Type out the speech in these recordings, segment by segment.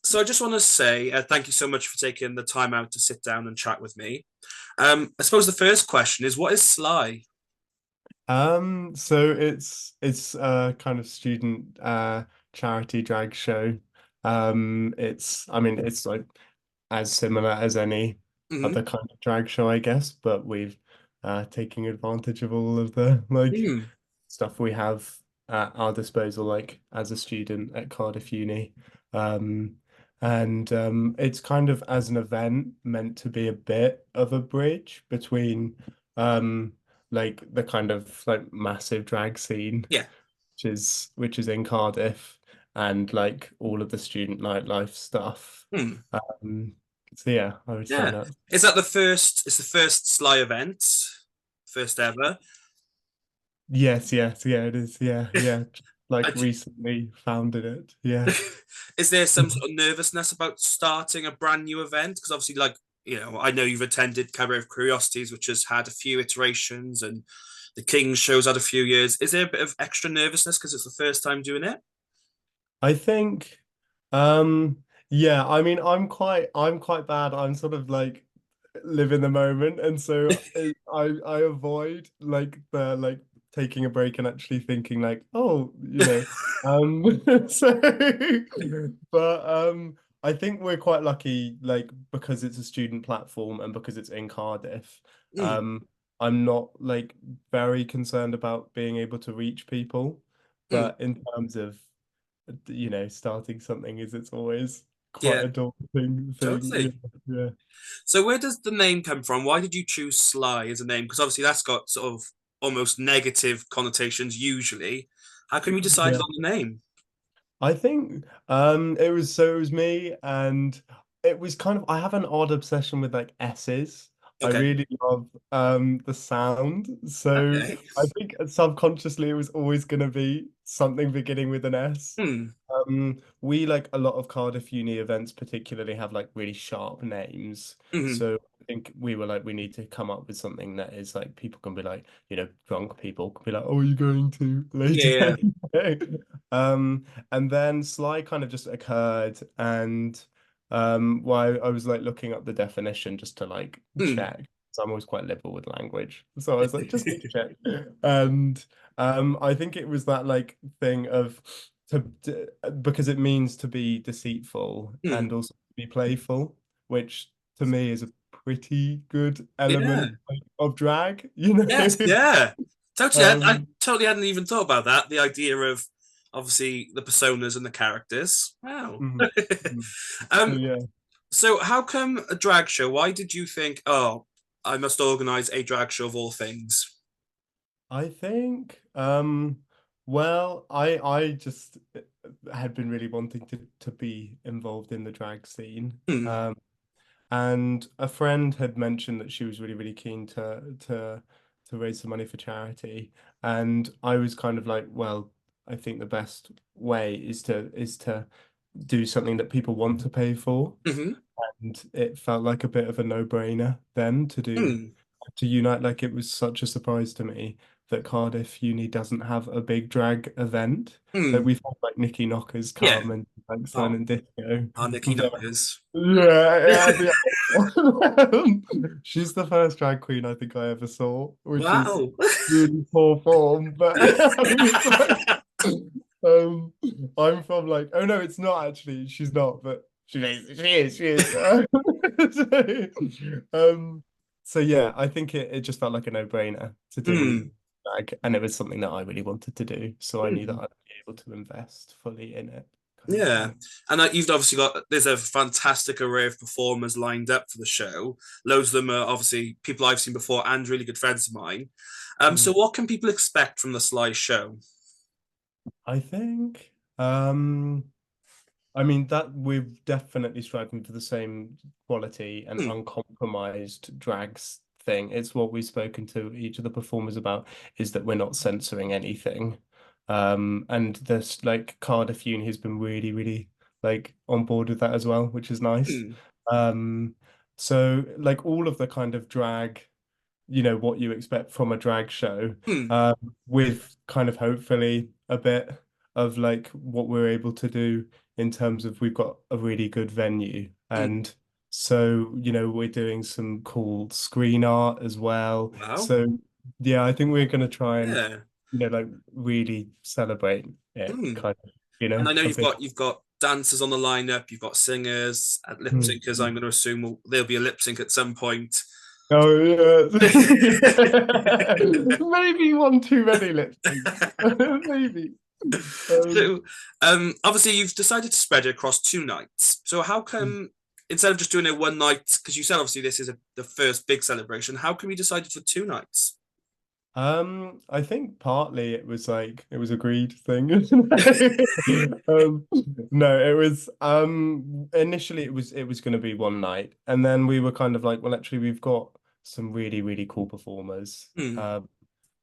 So I just want to say thank you so much for taking the time out to sit down and chat with me. I suppose the first question is, what is Sly? So it's a kind of student charity drag show. I mean it's like as similar as any Hmm. other kind of drag show, I guess, but we've taking advantage of all of the like Mm. stuff we have at our disposal, like as a student at Cardiff Uni. Um and it's kind of as an event meant to be a bit of a bridge between um like the kind of like massive drag scene, Yeah. which is in Cardiff, and like all of the student nightlife stuff. Hmm. Um, so yeah, I would say Yeah. that. Is that the first? It's the first Sly event, first ever. Yes, yeah, it is. Yeah, yeah. Like Uh, recently founded it. Yeah. Is there some sort of nervousness about starting a brand new event? Because obviously, like I know you've attended Cabaret of Curiosities, which has had a few iterations, and the King's show's had a few years. Is there a bit of extra nervousness because it's the first time doing it? I think, yeah, I mean, I'm quite bad. I'm sort of like live in the moment, and so I avoid like the like taking a break and actually thinking like, oh, so, but I think we're quite lucky, like because it's a student platform and because it's in Cardiff. Mm. I'm not like very concerned about being able to reach people, Mm. but in terms of starting something is it's always quite Yeah, a daunting thing. totally. Yeah. So where does the name come from? Why did you choose Sly as a name? Because obviously that's got sort of almost negative connotations usually. How come you decided Yeah. on the name? I think it was me, and it was kind of I have an odd obsession with like S's. I Okay. really love the sound. So Okay. I think subconsciously it was always gonna be something beginning with an S. Hmm. We like a lot of Cardiff Uni events particularly have like really sharp names. Hmm. So I think we were like, we need to come up with something that is like people can be like, drunk people can be like, oh, are you going to later? Yeah. And then Sly kind of just occurred, and while I was like looking up the definition just to like Hmm. check. So I'm always quite liberal with language. So I was like, just need to check. And I think it was that like thing of because it means to be deceitful Hmm. and also to be playful, which to me is a pretty good Yeah. element of drag, you know? Yes. Yeah. Totally. I Um, totally hadn't even thought about that. The idea of obviously the personas and the characters. Wow. mm, mm. So um. yeah, So how come a drag show? Why did you think, oh, I must organize a drag show of all things? I think well, I just had been really wanting to be involved in the drag scene. Hmm. And a friend had mentioned that she was really, really keen to raise some money for charity. And I was kind of like, well, I think the best way is to do something that people want to pay for. Hmm. And it felt like a bit of a no-brainer then Hmm. to unite. Like it was such a surprise to me that Cardiff Uni doesn't have a big drag event. Like Hmm. we've had like Nikki Knockers Yeah. come and like Oh, Silent Disco. Nikki But Knockers. yeah, yeah, she's the first drag queen I think I ever saw, which is Wow. really poor form. But it's like, um, I'm from like, oh no, it's not actually. She's not, but she is. She is. She is. Um, so yeah, I think it just felt like a no-brainer to do Hmm. drag, and it was something that I really wanted to do. So I knew that Hmm. I'd be able to invest fully in it, kind of Yeah, thing. and you've obviously got there's a fantastic array of performers lined up for the show. Loads of them are obviously people I've seen before and really good friends of mine. So Mm. what can people expect from the Sly show? I think. I mean that we're definitely striving for the same quality and Hmm. uncompromised drags thing. It's what we've spoken to each of the performers about, is that we're not censoring anything. And there's like Cardiff Uni has been really, really like on board with that as well, which is nice. Hmm. Um, so like all of the kind of drag, what you expect from a drag show, Hmm. with kind of hopefully a bit of like what we're able to do in terms of we've got a really good venue. Mm. And so, we're doing some cool screen art as well. Wow. So yeah, I think we're gonna try and, Yeah. like really celebrate it Mm. kind of, And I know a you've bit. got dancers on the lineup, you've got singers and lip Mm. syncers. I'm going to assume there'll be a lip sync at some point. Oh yeah. Maybe one too many lip syncs. Maybe. Um, So, obviously you've decided to spread it across 2 nights. So how come instead of just doing it one night, because you said obviously this is the first big celebration, how come you decided for 2 nights? I think partly it was like it was a greed thing. No, it was initially it was gonna be one night, and then we were kind of like, well, actually we've got some really, really cool performers. Mm,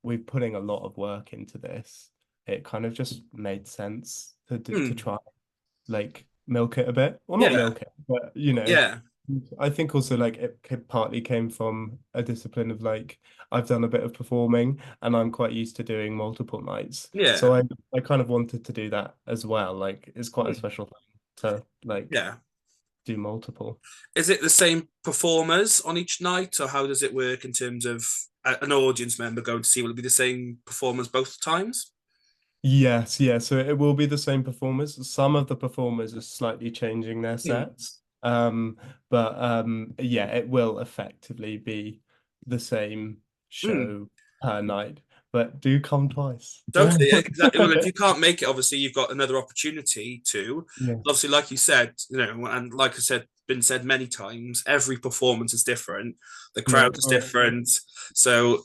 We're putting a lot of work into this. It kind of just made sense to mm, try like milk it a bit. Well, not yeah, milk it, but yeah, I think also like partly came from a discipline of like I've done a bit of performing and I'm quite used to doing multiple nights. yeah, So I kind of wanted to do that as well. Like it's quite a mm, special thing to like yeah. do multiple. Is it the same performers on each night, or how does it work in terms of an audience member going to see? Will it be the same performers both times? Yes, yeah. So it will be the same performers. Some of the performers are slightly changing their Mm, sets. But yeah, it will effectively be the same mm. show per night. But do come twice. Totally, yeah, exactly. Well, if you can't make it, obviously you've got another opportunity to. Yeah. Obviously, like you said, and like I said, been said many times, every performance is different. The Yeah. crowd is different. So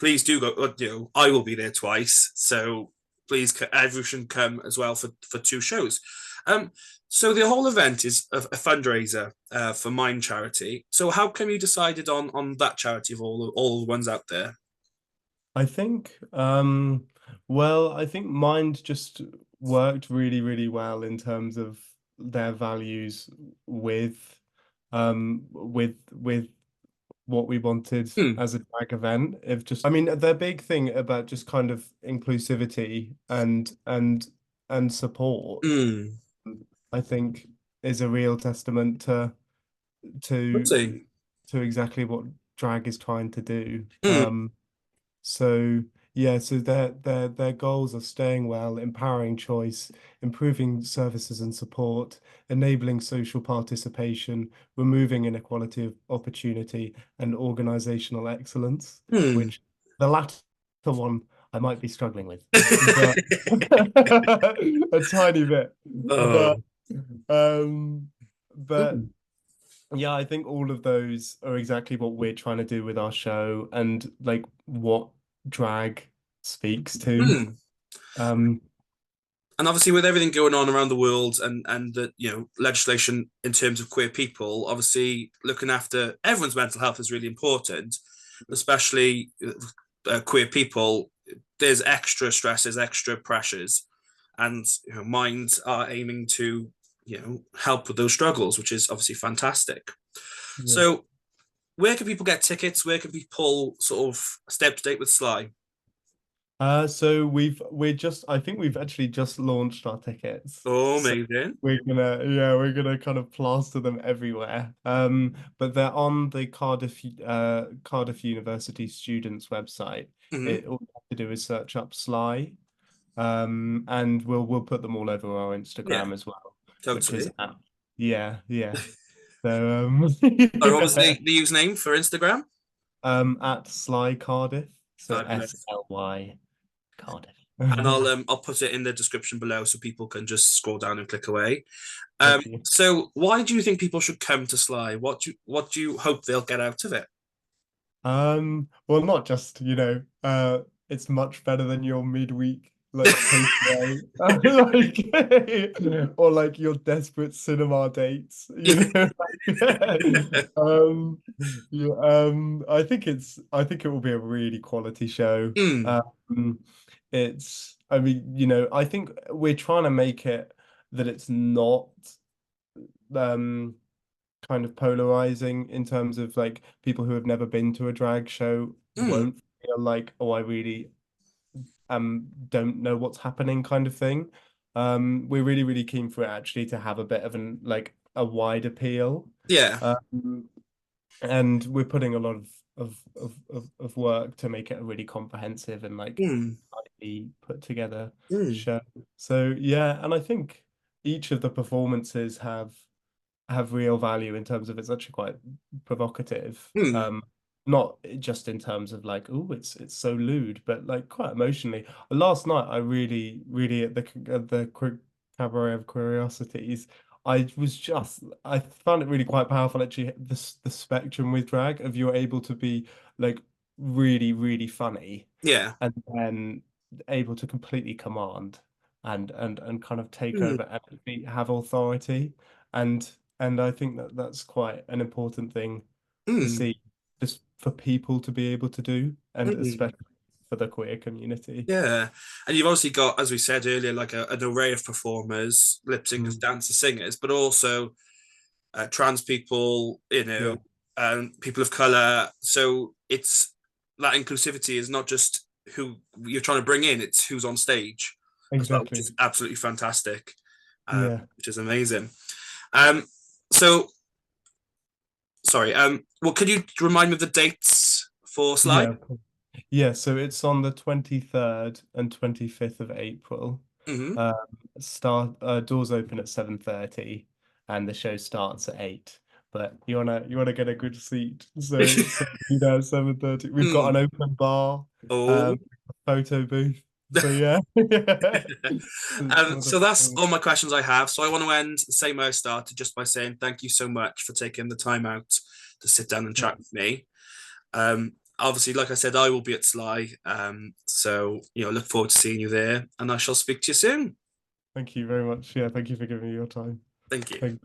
please do go. I will be there twice. So please, everyone should come as well for 2 shows. Um, so the whole event is a fundraiser for Mind Charity. So how come you decided on that charity of all the ones out there? I think well, I think Mind just worked really, really well in terms of their values with with what we wanted Hmm. as a drag event. If just, I mean, their big thing about just kind of inclusivity and support, Hmm. I think, is a real testament Let's to see. to exactly what drag is trying to do. Hmm. So yeah, so their goals are staying well, empowering choice, improving services and support, enabling social participation, removing inequality of opportunity, and organizational excellence, Hmm. which the latter one I might be struggling with, but a tiny bit. But Oh. um but Hmm. yeah, I think all of those are exactly what we're trying to do with our show and like what drag speaks to. Hmm. Um, And obviously, with everything going on around the world and the legislation in terms of queer people, obviously looking after everyone's mental health is really important, especially queer people. There's extra stresses, extra pressures, and minds are aiming to help with those struggles, which is obviously fantastic. yeah. So, where can people get tickets? Where can people sort of stay up to date with Sly? So we're just I think we've actually just launched our tickets. Oh, So amazing. we're gonna kind of plaster them everywhere. But they're on the Cardiff University Students website. Hmm. All you have to do is search up Sly. And we'll put them all over our Yeah, Instagram as well, which is totally. yeah, yeah. So Or what was yeah. the username for Instagram? At Sly Cardiff. So Fabulous. SLY Cardiff. And I'll put it in the description below so people can just scroll down and click away. Thank you. So why do you think people should come to Sly? What do you hope they'll get out of it? Well, not just, it's much better than your midweek like takeaway, like or like your desperate cinema dates, yeah, I think it will be a really quality show. Mm, I mean, I think we're trying to make it that it's not um kind of polarizing in terms of like people who have never been to a drag show mm, won't feel like, oh, I really don't know what's happening kind of thing. we're really, really keen for it actually to have a bit of an like a wide appeal. Yeah. Um, and we're putting a lot of work to make it a really comprehensive and like Mm, tightly put together mm, show. So yeah, and I think each of the performances have real value in terms of it's actually quite provocative. mm. Not just in terms of like, oh, it's so lewd, but like quite emotionally. Last night, I really, really at the Cabaret of Curiosities, I found it really quite powerful actually the spectrum with drag of you're able to be like really, really funny Yeah. and then able to completely command and kind of take Mm, over and have authority and and I think that that's quite an important thing to mm, see just for people to be able to do and mm. especially for the queer community. Yeah. And you've obviously got, as we said earlier, like an array of performers, lip singers, Mm. dancers, singers, but also trans people, Yeah, people of color. So it's that inclusivity is not just who you're trying to bring in, it's who's on stage as well, which exactly. is absolutely fantastic, Yeah. which is amazing. Um, so, sorry, well, could you remind me of the dates for Sly? Yeah. Yeah, so it's on the 23rd and 25th of April. Hmm. Um, doors open at 7:30 and the show starts at 8. But you wanna get a good seat. So you know 7:30. We've got Mm. an open bar, Oh. photo booth. So yeah. Some of the So that's all my questions I have. So I want to end the same way I started, just by saying thank you so much for taking the time out to sit down and chat with me. Obviously, like I said, I will be at Sly. So look forward to seeing you there, and I shall speak to you soon. Thank you very much. Yeah, thank you for giving me your time. Thank you. Thank